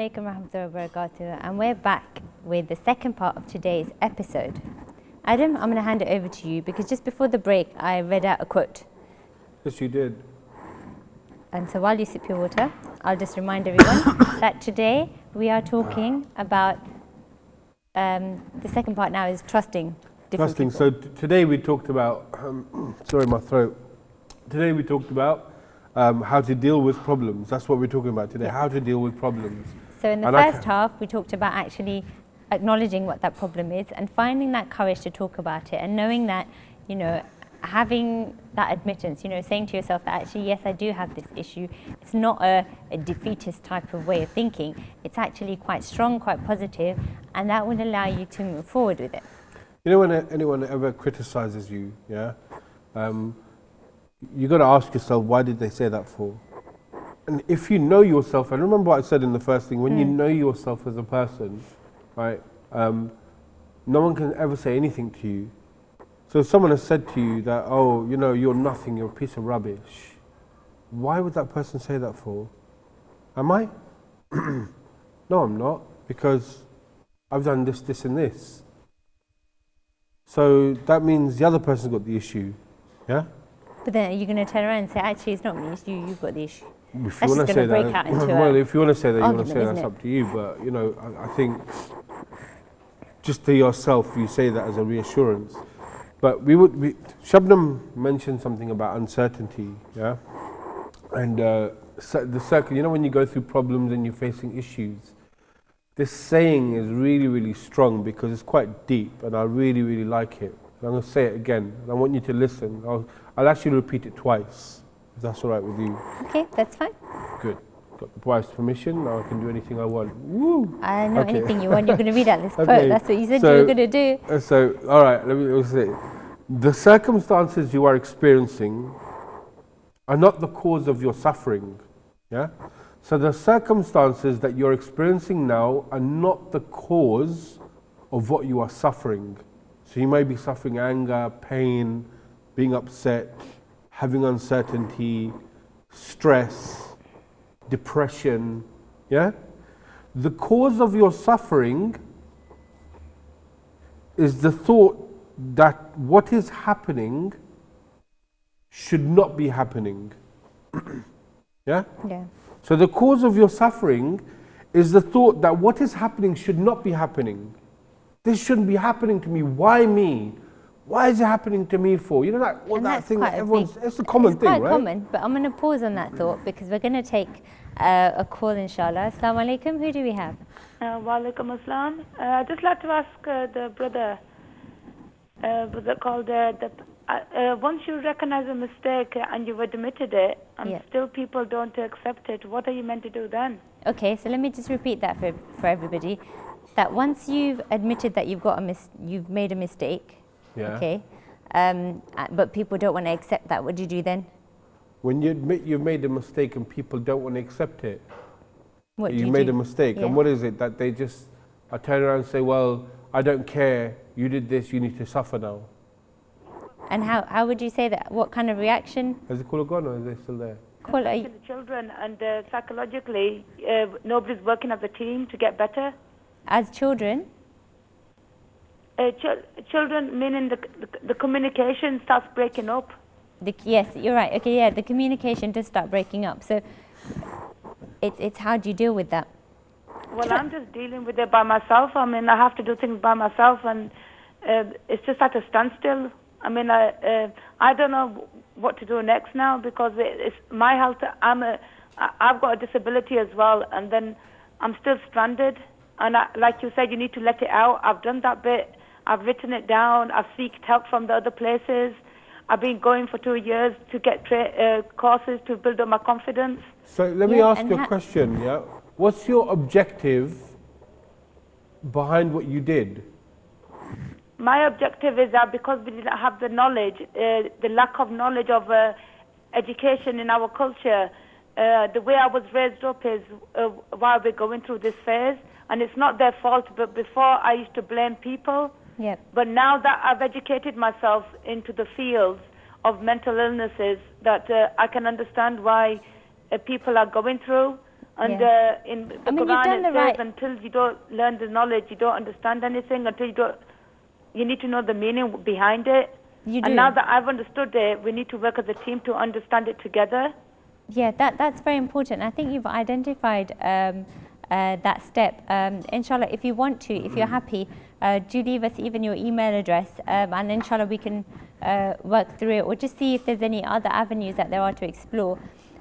alaikum warahmatullahi wabarakatuh, and we're back with the second part of today's episode. Adam, I'm going to hand it over to you because just before the break I read out a quote. Yes, you did. And so while you sip your water, I'll just remind everyone that today we are talking about the second part now is trusting different people. So today we talked about, sorry my throat. Today we talked about how to deal with problems. That's what we're talking about today, how to deal with problems. So in the first half we talked about actually acknowledging what that problem is and finding that courage to talk about it and knowing that, you know, having that admittance, you know, saying to yourself that actually, yes, I do have this issue. It's not a defeatist type of way of thinking. It's actually quite strong, quite positive, and that will allow you to move forward with it. You know, when anyone ever criticizes you, you got to ask yourself, why did they say that for? And if you know yourself, and remember what I said in the first thing, when you know yourself as a person, right, no one can ever say anything to you. So if someone has said to you that, oh, you know, you're nothing, you're a piece of rubbish, why would that person say that for? Am I? No, I'm not, because I've done this, this and this. So that means the other person's got the issue, yeah? But then are you going to turn around and say, actually, it's not me, it's you, you've got the issue? If That's you want just to going say to break that, out into well, if you want to say that, you want to say argument, that's up to you. But you know, I think just to yourself, you say that as a reassurance. But Shabnam mentioned something about uncertainty, yeah, and the circle. You know, when you go through problems and you're facing issues, this saying is really, really strong because it's quite deep, and I really, really like it. And I'm going to say it again, and I want you to listen. I'll actually repeat it twice, if that's all right with you. Okay, that's fine. Good. Got the wife's permission, now I can do anything I want. Woo! I know anything you want, you're going to read out this quote. Okay. That's what you said you were going to do. So, all right, let me say. The circumstances you are experiencing are not the cause of your suffering. Yeah? So the circumstances that you're experiencing now are not the cause of what you are suffering. So you may be suffering anger, pain, being upset, having uncertainty, stress, depression, yeah? The cause of your suffering is the thought that what is happening should not be happening. Yeah? Yeah. So the cause of your suffering is the thought that what is happening should not be happening. This shouldn't be happening to me. Why me? Why is it happening to me for? You know that, well, that thing that everyone's, it's a common thing, right? It's quite common, but I'm going to pause on that thought because we're going to take a call, inshallah. Assalamu alaikum. Who do we have? Wa alaikum assalam. I'd just like to ask the brother, once you recognize a mistake and you've admitted it, and still people don't accept it, what are you meant to do then? Okay, so let me just repeat that for everybody. That once you've admitted that you've made a mistake, okay, but people don't want to accept that, what do you do then? When you admit you've made a mistake and people don't want to accept it, what do you you made do? a mistake, and what is it that they just turn around and say, well, I don't care, you did this, you need to suffer now. And how would you say that? What kind of reaction? Has the caller gone or is they still there? The children, and psychologically, nobody's working as a team to get better. As children? Children, meaning the communication starts breaking up. Yes, you're right. Okay, yeah, the communication does start breaking up. So it's how do you deal with that? Well, I'm just dealing with it by myself. I mean, I have to do things by myself, and it's just at a standstill. I mean, I don't know what to do next now because it's my health. I've got a disability as well, and then I'm still stranded. And like you said, you need to let it out. I've done that bit. I've written it down. I've sought help from the other places. I've been going for 2 years to get courses to build up my confidence. So let me ask you a question. Yeah, what's your objective behind what you did? My objective is that because we didn't have the knowledge, the lack of knowledge of education in our culture, the way I was raised up is why we're going through this phase. And it's not their fault, but before I used to blame people. Yep. But now that I've educated myself into the fields of mental illnesses, that I can understand why people are going through. And in the I mean, you've Quran done it the says, right. until you don't learn the knowledge, you don't understand anything. Until you need to know the meaning behind it. You do. And now that I've understood it, we need to work as a team to understand it together. Yeah, that's very important. I think you've identified that step. Inshallah, if you want to, if you're happy, do leave us even your email address, and inshallah we can work through it, or just see if there's any other avenues that there are to explore.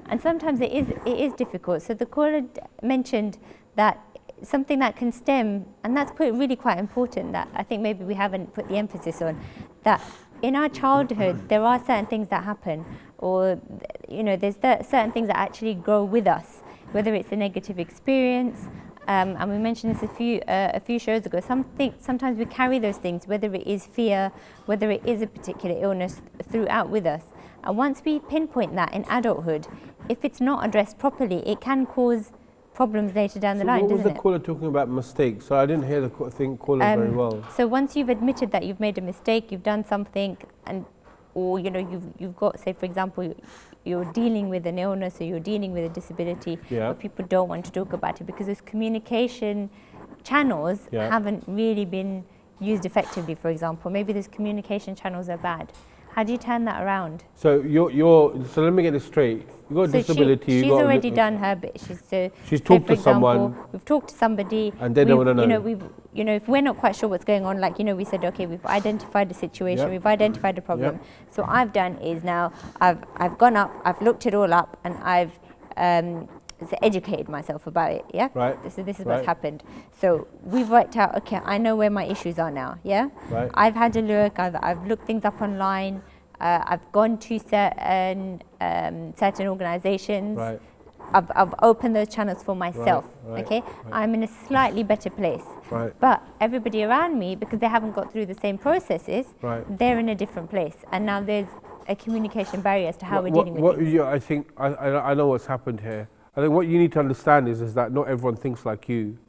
And sometimes it is difficult. So the caller mentioned that something that can stem, and that's really quite important, that I think maybe we haven't put the emphasis on, that in our childhood there are certain things that happen, or there's certain things that actually grow with us, whether it's a negative experience, and we mentioned this a few shows ago. Sometimes we carry those things, whether it is fear, whether it is a particular illness, throughout with us. And once we pinpoint that in adulthood, if it's not addressed properly, it can cause problems later down the line, doesn't it? What was the caller talking about mistakes? So I didn't hear the caller very well. So once you've admitted that you've made a mistake, you've done something, or you've got, say for example, you're dealing with an illness or you're dealing with a disability, but people don't want to talk about it because those communication channels haven't really been used effectively, for example. Maybe those communication channels are bad. How do you turn that around? So so let me get this straight. You got a disability. She's already done her bit. She's talked to someone. We've talked to somebody. And they don't want to know. If we're not quite sure what's going on, we said, okay, we've identified the situation, we've identified the problem. So what I've done is now I've gone up, I've looked it all up, and I've educated myself about it. Yeah. Right. So this is what's happened. So we've worked out. Okay, I know where my issues are now. Yeah. Right. I've had a look. I've looked things up online. I've gone to certain organizations. Right. I've opened those channels for myself. Right. Okay. I'm in a slightly better place. Right. But everybody around me, because they haven't got through the same processes, they're in a different place. And now there's a communication barrier as to how we're dealing with things. I think I know what's happened here. I think what you need to understand is that not everyone thinks like you.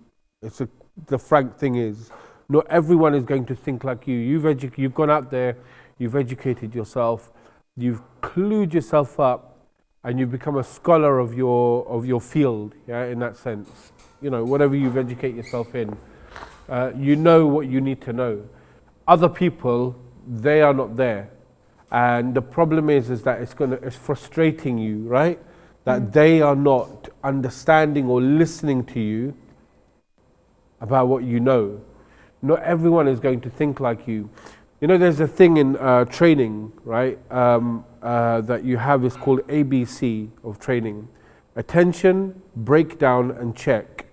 The frank thing is, not everyone is going to think like you. You've gone out there, you've educated yourself, you've clued yourself up, and you've become a scholar of your field. Yeah, in that sense, whatever you've educated yourself in, you know what you need to know. Other people, they are not there, and the problem is that it's frustrating you, right? That they are not understanding or listening to you about what you know. Not everyone is going to think like you. There's a thing in training, right, that you have is called ABC of training. Attention, breakdown and check.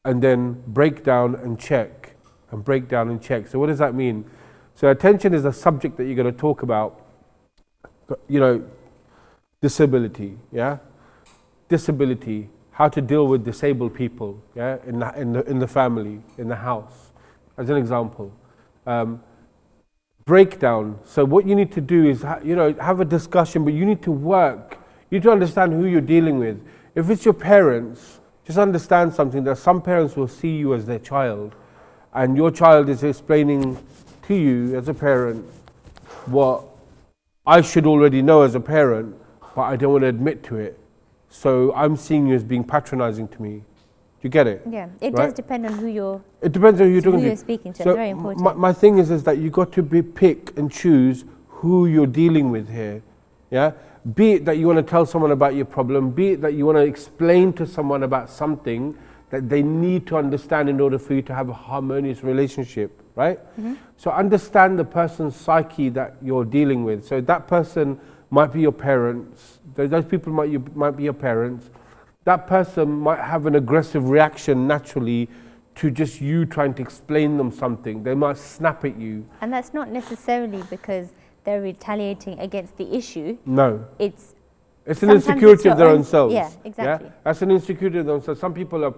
And then breakdown and check. And breakdown and check. So what does that mean? So attention is a subject that you're going to talk about. Disability, yeah? Disability, how to deal with disabled people, yeah, in the family, in the house, as an example. Breakdown. So what you need to do is, have a discussion, but you need to work. You need to understand who you're dealing with. If it's your parents, just understand something, that some parents will see you as their child, and your child is explaining to you as a parent what I should already know as a parent, but I don't want to admit to it. So I'm seeing you as being patronizing to me. Do you get it? Yeah, it does depend on who you're. It depends on who you're talking to. Who you're speaking to. So it's very important. My thing is that you got to pick and choose who you're dealing with here. Yeah. Be it that you want to tell someone about your problem, be it that you want to explain to someone about something that they need to understand in order for you to have a harmonious relationship, right? Mm-hmm. So understand the person's psyche that you're dealing with. So that person might be your parents. Those people might be your parents. That person might have an aggressive reaction naturally to just you trying to explain them something. They might snap at you. And that's not necessarily because they're retaliating against the issue. No. It's an insecurity of their own selves. Yeah, exactly. Yeah? That's an insecurity of themselves. Some people are,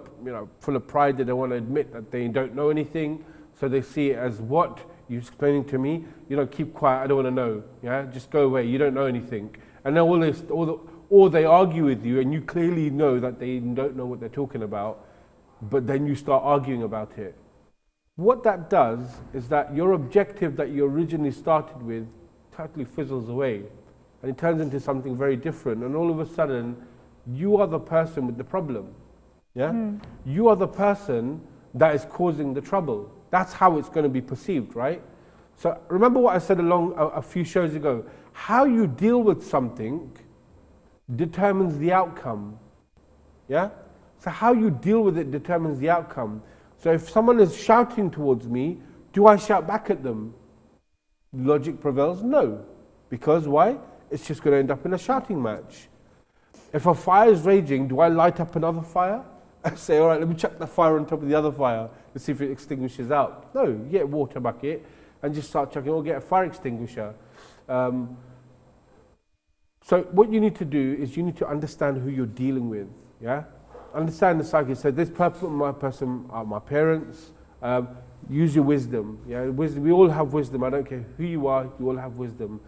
full of pride. They don't want to admit that they don't know anything. So they see it as, what you're explaining to me? Keep quiet. I don't want to know. Yeah, just go away. You don't know anything. And then or they argue with you, and you clearly know that they don't know what they're talking about. But then you start arguing about it. What that does is that your objective that you originally started with totally fizzles away, and it turns into something very different. And all of a sudden, you are the person with the problem. Yeah? You are the person that is causing the trouble. That's how it's going to be perceived, right? So remember what I said a few shows ago. How you deal with something determines the outcome. Yeah? So how you deal with it determines the outcome. So if someone is shouting towards me, do I shout back at them? Logic prevails? No. Because why? It's just going to end up in a shouting match. If a fire is raging, do I light up another fire? I say, all right, let me chuck the fire on top of the other fire and see if it extinguishes out. No, you get a water bucket and just start chucking, or get a fire extinguisher. So what you need to do is you need to understand who you're dealing with. Yeah, understand the psyche. So this person are my parents. Use your wisdom. Yeah, wisdom. We all have wisdom. I don't care who you are. You all have wisdom.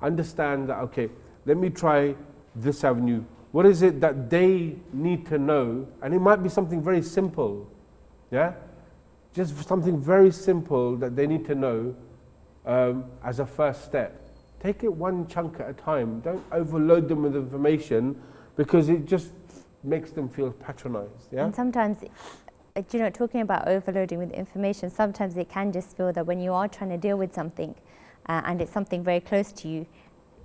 Understand that. Okay, let me try this avenue. What is it that they need to know? And it might be something very simple. Yeah, just something very simple that they need to know as a first step. Take it one chunk at a time. Don't overload them with information, because it just makes them feel patronized. Yeah. And sometimes, talking about overloading with information, sometimes it can just feel that when you are trying to deal with something and it's something very close to you,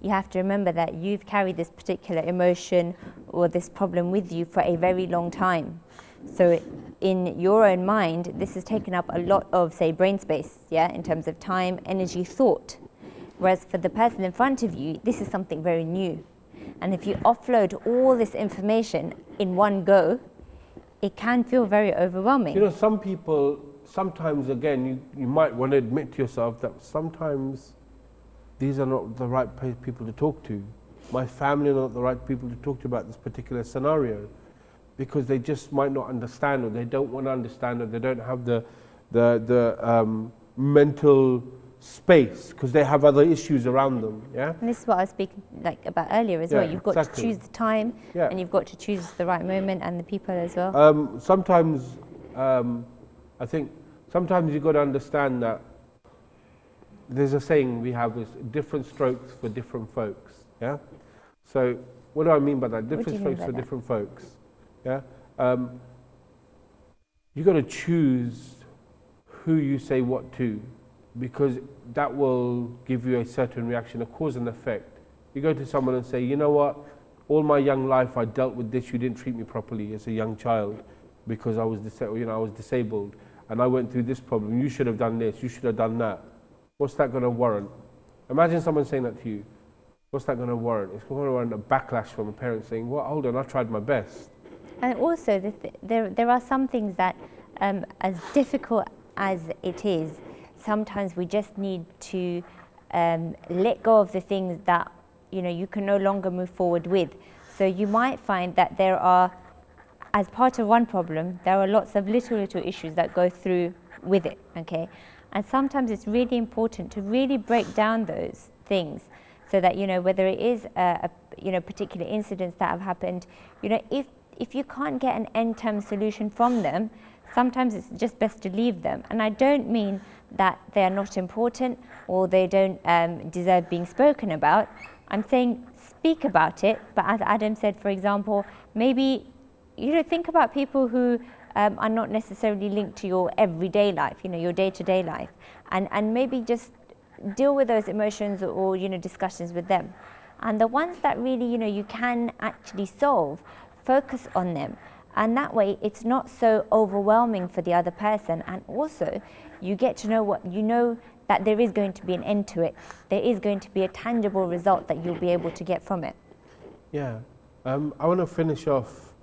you have to remember that you've carried this particular emotion or this problem with you for a very long time. So in your own mind, this has taken up a lot of, say, brain space, yeah, in terms of time, energy, thought. Whereas for the person in front of you, this is something very new. And if you offload all this information in one go, it can feel very overwhelming. You know, some people, sometimes again, you might want to admit to yourself that sometimes these are not the right people to talk to. My family are not the right people to talk to about this particular scenario, because they just might not understand, or they don't want to understand, or they don't have the mental space, because they have other issues around them. Yeah. And this is what I was speaking about earlier as well. You've got to choose the time, yeah, and you've got to choose the right moment and the people as well. Sometimes, I think sometimes you've got to understand that there's a saying we have, is different strokes for different folks. Yeah. So what do I mean by that? Different strokes for different folks. Yeah. You got to choose who you say what to, because that will give you a certain reaction, a cause and effect. You go to someone and say, you know what, all my young life I dealt with this, you didn't treat me properly as a young child because I was disabled, and I went through this problem, you should have done this, you should have done that. What's that going to warrant? Imagine someone saying that to you. What's that going to warrant? It's going to warrant a backlash from a parent saying, well, hold on, I tried my best. And also, there are some things that, as difficult as it is, sometimes we just need to let go of the things that you can no longer move forward with. So you might find that there are, as part of one problem, there are lots of little issues that go through with it. Okay, and sometimes it's really important to really break down those things, so that whether it is a particular incidents that have happened, if you can't get an end-term solution from them, sometimes it's just best to leave them. And I don't mean that they are not important or they don't deserve being spoken about. I'm saying speak about it, but as Adam said, for example, maybe think about people who are not necessarily linked to your everyday life, your day-to-day life, and maybe just deal with those emotions or discussions with them. And the ones that really you can actually solve, focus on them. And that way it's not so overwhelming for the other person, and also you get to know that there is going to be an end to it. There is going to be a tangible result that you'll be able to get from it. Yeah, I want to finish off.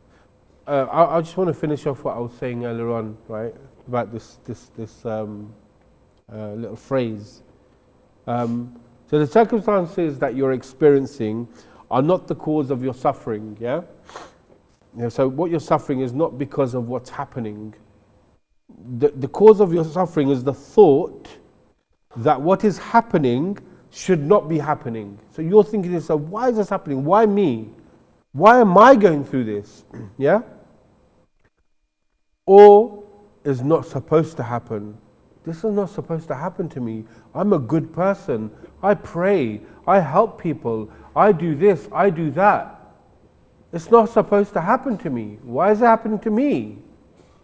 I just want to finish off what I was saying earlier on, right, about this little phrase. So the circumstances that you're experiencing are not the cause of your suffering. Yeah. So what you're suffering is not because of what's happening. The cause of your suffering is the thought that what is happening should not be happening. So you're thinking to yourself, why is this happening? Why me? Why am I going through this? Yeah? Or is not supposed to happen. This is not supposed to happen to me. I'm a good person. I pray. I help people. I do this. I do that. It's not supposed to happen to me. Why is it happening to me?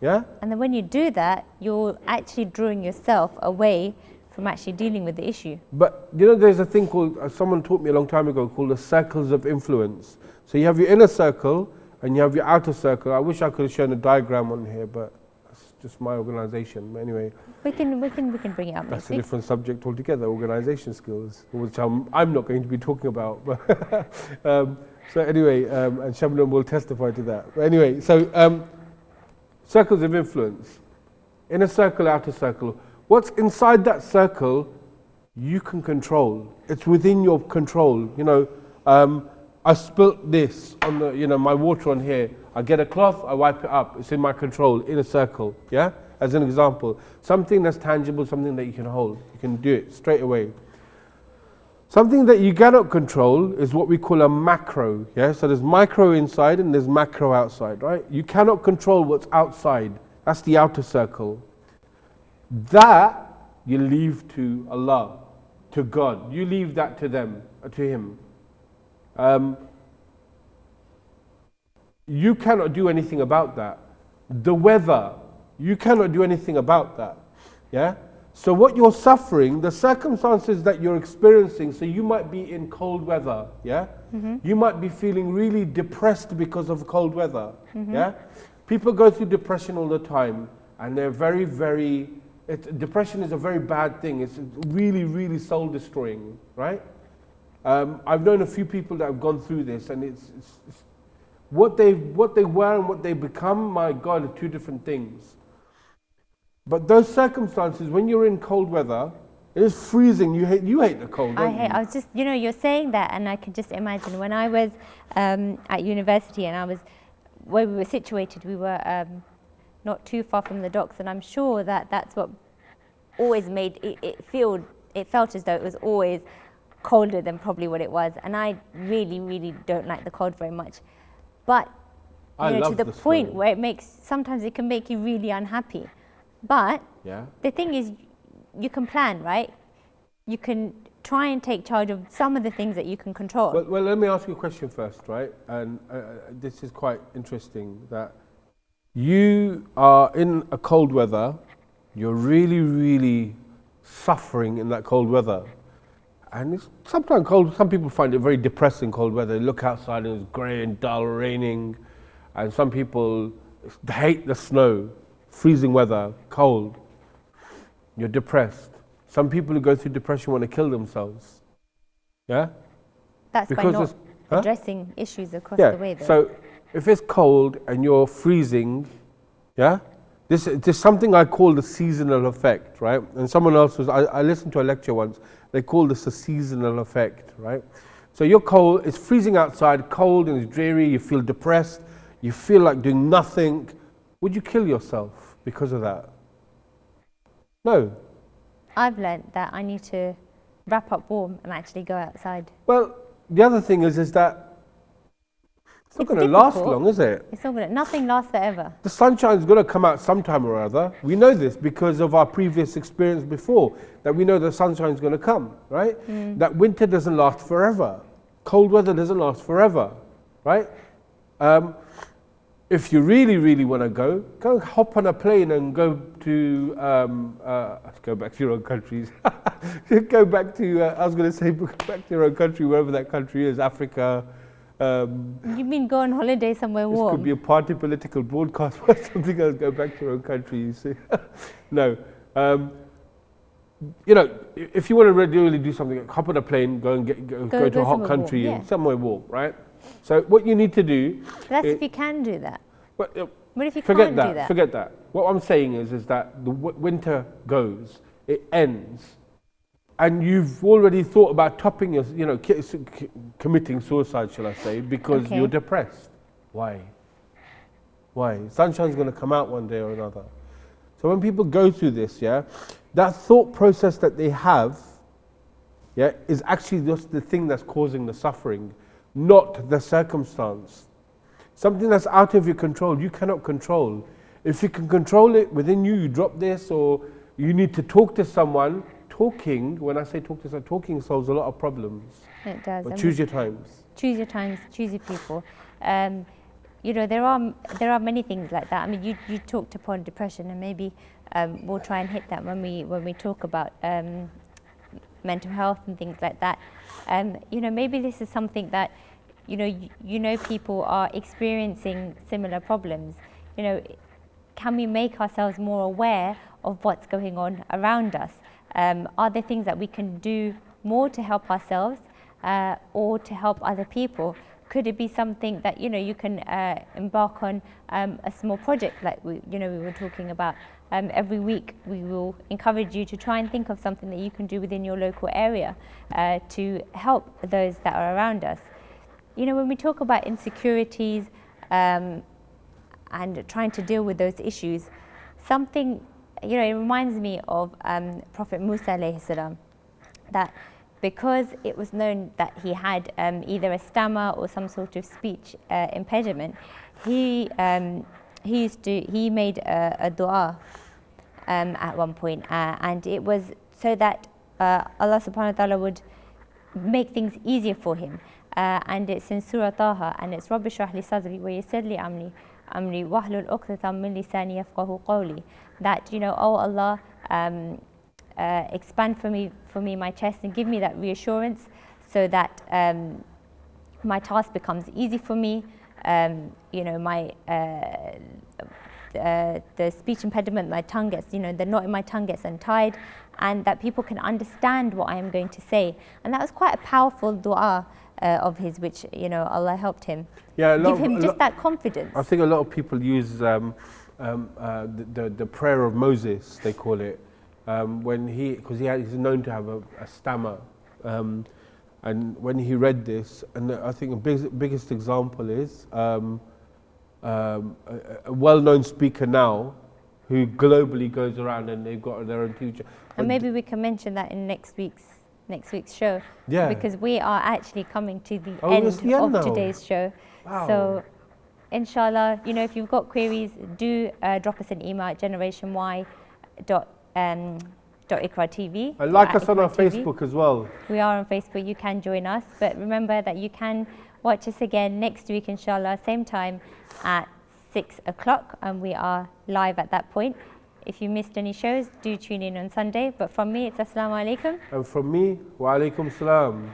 Yeah? And then when you do that, you're actually drawing yourself away from actually dealing with the issue. But you know, there's a thing called, someone taught me a long time ago, called the circles of influence. So you have your inner circle and you have your outer circle. I wish I could have shown a diagram on here, but that's just my organization. But anyway, We can bring it up that's next a week. different subject altogether, organization skills, which I'm not going to be talking about. So anyway, and Shabnam will testify to that. But anyway, so circles of influence, inner circle, outer circle. What's inside that circle, you can control. It's within your control. You know, I spilt this on the, you know, my water on here. I get a cloth, I wipe it up. It's in my control, in a circle. Yeah, as an example, something that's tangible, something that you can hold. You can do it straight away. Something that you cannot control is what we call a macro. Yeah, so there's micro inside and there's macro outside, right? You cannot control what's outside. That's the outer circle. That you leave to Allah, to God. You leave that to them, to Him. You cannot do anything about that. The weather, you cannot do anything about that. Yeah? So what you're suffering, the circumstances that you're experiencing, so you might be in cold weather, yeah? You might be feeling really depressed because of cold weather, yeah? People go through depression all the time, and they're very, very, depression is a very bad thing. It's really, really soul destroying, right? I've known a few people that have gone through this, and it's what they were and what they become, my God, are two different things. But those circumstances, when you're in cold weather, it's freezing. You hate the cold, don't you? I was just, you know, you're saying that, and I can just imagine when I was at university and I was where we were situated. We were not too far from the docks, and I'm sure that that's what always made it felt as though it was always colder than probably what it was. And I really, really don't like the cold very much. But you know, to the point where sometimes it can make you really unhappy. But the thing is, you can plan, right? You can try and take charge of some of the things that you can control. Well, let me ask you a question first, right? And this is quite interesting, that you are in a cold weather, you're really, really suffering in that cold weather. And it's sometimes cold, some people find it very depressing, cold weather. They look outside and it's grey and dull, raining. And some people hate the snow. Freezing weather, cold, you're depressed. Some people who go through depression want to kill themselves. Yeah? That's because by not addressing issues across the way, though. So if it's cold and you're freezing, yeah? This is something I call the seasonal effect, right? And someone else I listened to a lecture once, they call this a seasonal effect, right? So you're cold, it's freezing outside, cold and it's dreary, you feel depressed, you feel like doing nothing. Would you kill yourself because of that? No. I've learnt that I need to wrap up warm and actually go outside. Well, the other thing is that it's not going to last long, is it? It's not going to. Nothing lasts forever. The sunshine's going to come out sometime or other. We know this because of our previous experience before, that we know the sunshine's going to come, right? That winter doesn't last forever. Cold weather doesn't last forever, right? If you really, really want to go hop on a plane and go to, go back to your own countries. Go back to, I was going to say, go back to your own country, wherever that country is, Africa. You mean go on holiday somewhere warm? This could be a party political broadcast or something else, go back to your own country, you see. No. You know, if you want to really do something, hop on a plane, go to a hot country, and somewhere warm, right? So what you need to do... That's if you can do that. But if you can't do that? Forget that. What I'm saying is that the winter goes, it ends, and you've already thought about topping your, you know, committing suicide, shall I say, because you're depressed. Why? Sunshine's going to come out one day or another. So when people go through this, that thought process that they have, is actually just the thing that's causing the suffering, not the circumstance. Something that's out of your control, you cannot control. If you can control it within you, you drop this, or you need to talk to someone. Talking, when I say talk to someone, talking solves a lot of problems. It does. But choose your times. Choose your times, choose your people. You know, there are many things like that. I mean, you talked upon depression, and maybe we'll try and hit that when we talk about mental health and things like that. You know, maybe this is something that, you know, people are experiencing similar problems. You know, can we make ourselves more aware of what's going on around us? Are there things that we can do more to help ourselves or to help other people? Could it be something that, you know, you can embark on a small project like we were talking about? Every week we will encourage you to try and think of something that you can do within your local area to help those that are around us. You know, when we talk about insecurities and trying to deal with those issues, something, you know, it reminds me of Prophet Musa alayhi salam, that because it was known that he had either a stammer or some sort of speech impediment, he made a dua at one point, and it was so that Allah subhanahu wa ta'ala would make things easier for him. And it's in Surah Taha, and it's Rabbi shrah li sadri wa yassir li amri wahlul uqdatam min lisani yafqahu qawli, that, you know, oh Allah, expand for me my chest and give me that reassurance so that my task becomes easy for me. You know, my the speech impediment, my tongue gets, you know, the knot in my tongue gets untied, and that people can understand what I am going to say. And that was quite a powerful dua of his, which, you know, Allah helped him. Yeah, give him just that confidence. I think a lot of people use the prayer of Moses, they call it, when because he's known to have a stammer. And when he read this, and I think the biggest example is a well-known speaker now who globally goes around and they've got their own teacher. And maybe we can mention that in next week's show. Yeah. Because we are actually coming to the end of today's show. Wow. So, inshallah, you know, if you've got queries, do drop us an email at generation.y.iqra.tv. And like us on our Facebook as well. We are on Facebook, you can join us. But remember that you can watch us again next week, inshallah, same time at 6 o'clock, and we are live at that point. If you missed any shows, do tune in on Sunday. But from me, it's Assalamu alaikum. And from me, wa alaikum salam.